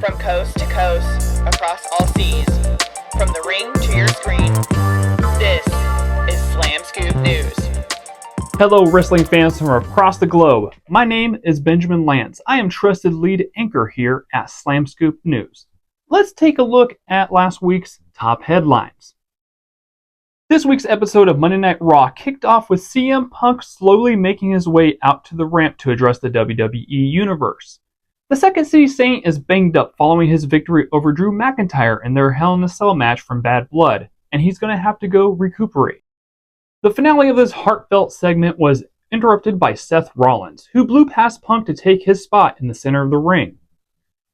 From coast to coast, across all seas, from the ring to your screen, this is Slamscoop News. Hello wrestling fans from across the globe. My name is Benjamin Lance. I am trusted lead anchor here at Slamscoop News. Let's take a look at last week's top headlines. This week's episode of Monday Night Raw kicked off with CM Punk slowly making his way out to the ramp to address the WWE Universe. The Second City Saint is banged up following his victory over Drew McIntyre in their Hell in a Cell match from Bad Blood, and he's going to have to go recuperate. The finale of this heartfelt segment was interrupted by Seth Rollins, who blew past Punk to take his spot in the center of the ring.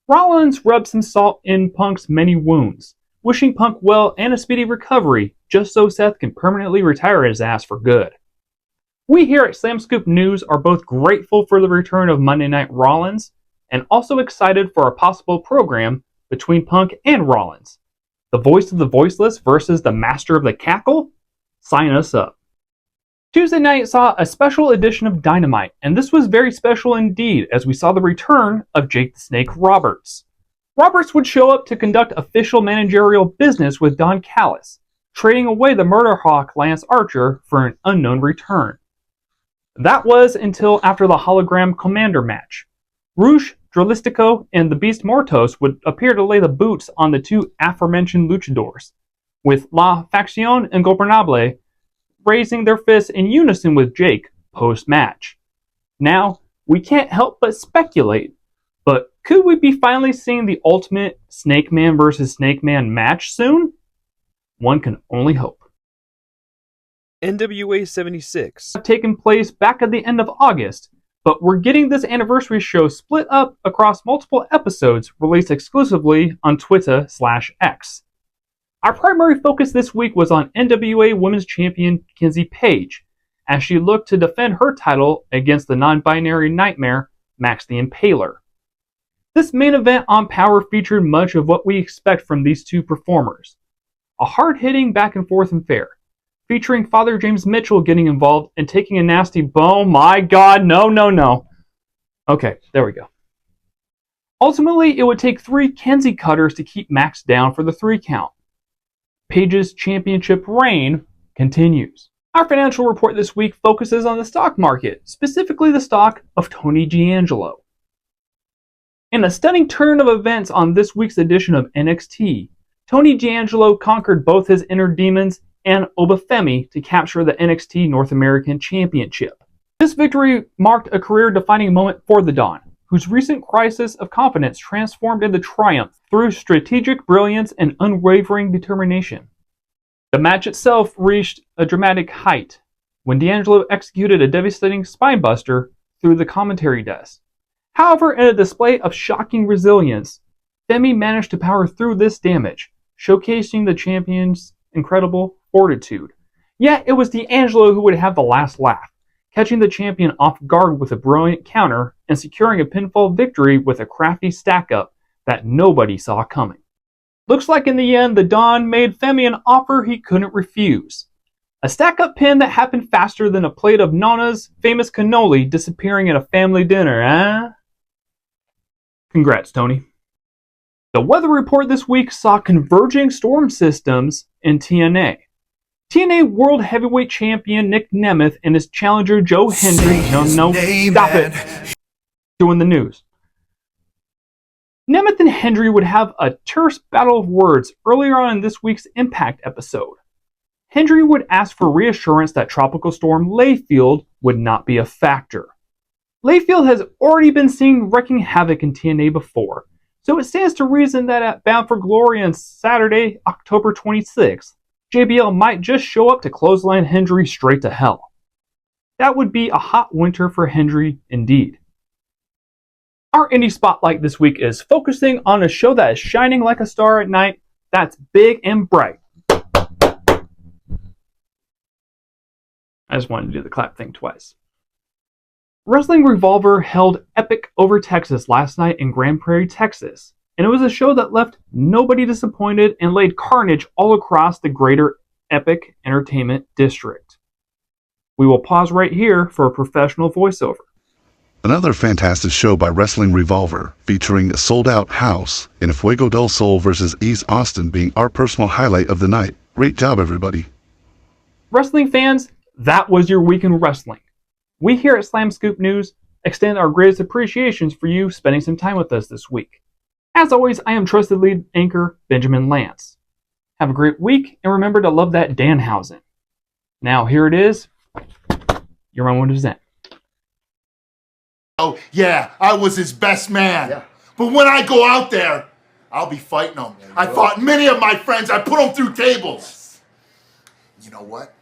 Rollins rubbed some salt in Punk's many wounds, wishing Punk well and a speedy recovery, just so Seth can permanently retire his ass for good. We here at Slamscoop News are both grateful for the return of Monday Night Rollins, and also excited for a possible program between Punk and Rollins. The voice of the voiceless versus the master of the cackle? Sign us up. Tuesday night saw a special edition of Dynamite, and this was very special indeed as we saw the return of Jake the Snake Roberts. Roberts would show up to conduct official managerial business with Don Callis, trading away the Murder Hawk Lance Archer for an unknown return. That was until after the hologram Commander match. Rouge, Dralistico, and the Beast Mortos would appear to lay the boots on the two aforementioned luchadors, with La Facción Ingobernable raising their fists in unison with Jake post-match. Now, we can't help but speculate, but could we be finally seeing the ultimate Snake Man versus Snake Man match soon? One can only hope. NWA 76 Have taken place back at the end of August, but we're getting this anniversary show split up across multiple episodes released exclusively on Twitter/X. Our primary focus this week was on NWA Women's Champion Kenzie Paige, as she looked to defend her title against the non-binary nightmare Max the Impaler. This main event on Power featured much of what we expect from these two performers. A hard-hitting back and forth affair, featuring Father James Mitchell getting involved and taking a nasty oh my god, no. Okay, there we go. Ultimately, it would take 3 Kenzie cutters to keep Max down for the 3 count. Paige's championship reign continues. Our financial report this week focuses on the stock market, specifically the stock of Tony D'Angelo. In a stunning turn of events on this week's edition of NXT, Tony D'Angelo conquered both his inner demons and Obafemi to capture the NXT North American Championship. This victory marked a career-defining moment for the Don, whose recent crisis of confidence transformed into triumph through strategic brilliance and unwavering determination. The match itself reached a dramatic height when D'Angelo executed a devastating spinebuster through the commentary desk. However, in a display of shocking resilience, Femi managed to power through this damage, showcasing the champion's incredible fortitude. Yet it was D'Angelo who would have the last laugh, catching the champion off guard with a brilliant counter and securing a pinfall victory with a crafty stack-up that nobody saw coming. Looks like in the end, the Don made Femi an offer he couldn't refuse. A stack-up pin that happened faster than a plate of Nona's famous cannoli disappearing at a family dinner, eh? Congrats, Tony. The weather report this week saw converging storm systems in TNA. TNA World Heavyweight Champion Nick Nemeth and his challenger Joe Hendry, stop it, doing the news. Nemeth and Hendry would have a terse battle of words earlier on in this week's Impact episode. Hendry would ask for reassurance that Tropical Storm Layfield would not be a factor. Layfield has already been seen wreaking havoc in TNA before, so it stands to reason that at Bound for Glory on Saturday, October 26th, JBL might just show up to clothesline Hendry straight to hell. That would be a hot winter for Hendry indeed. Our indie spotlight this week is focusing on a show that is shining like a star at night, that's big and bright. I just wanted to do the clap thing twice. Wrestling Revolver held Epic over Texas last night in Grand Prairie, Texas, and it was a show that left nobody disappointed and laid carnage all across the greater Epic Entertainment District. We will pause right here for a professional voiceover. Another fantastic show by Wrestling Revolver, featuring a sold-out House and Fuego del Sol versus East Austin being our personal highlight of the night. Great job, everybody. Wrestling fans, that was your week in wrestling. We here at Slamscoop News extend our greatest appreciations for you spending some time with us this week. As always, I am trusted lead anchor Benjamin Lance. Have a great week, and remember to love that Danhausen. Now, here it is. Your own 1%. Oh, yeah, I was his best man. Yeah. But when I go out there, I'll be fighting him. I fought many of my friends. I put them through tables. Yes. You know what?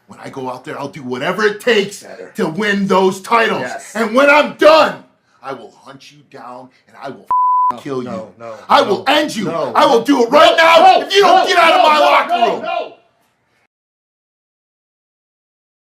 When I go out there, I'll do whatever it takes to win those titles. Yes. And when I'm done, I will hunt you down and I will kill you. I will end you. I will do it right now if you don't get out of my locker room.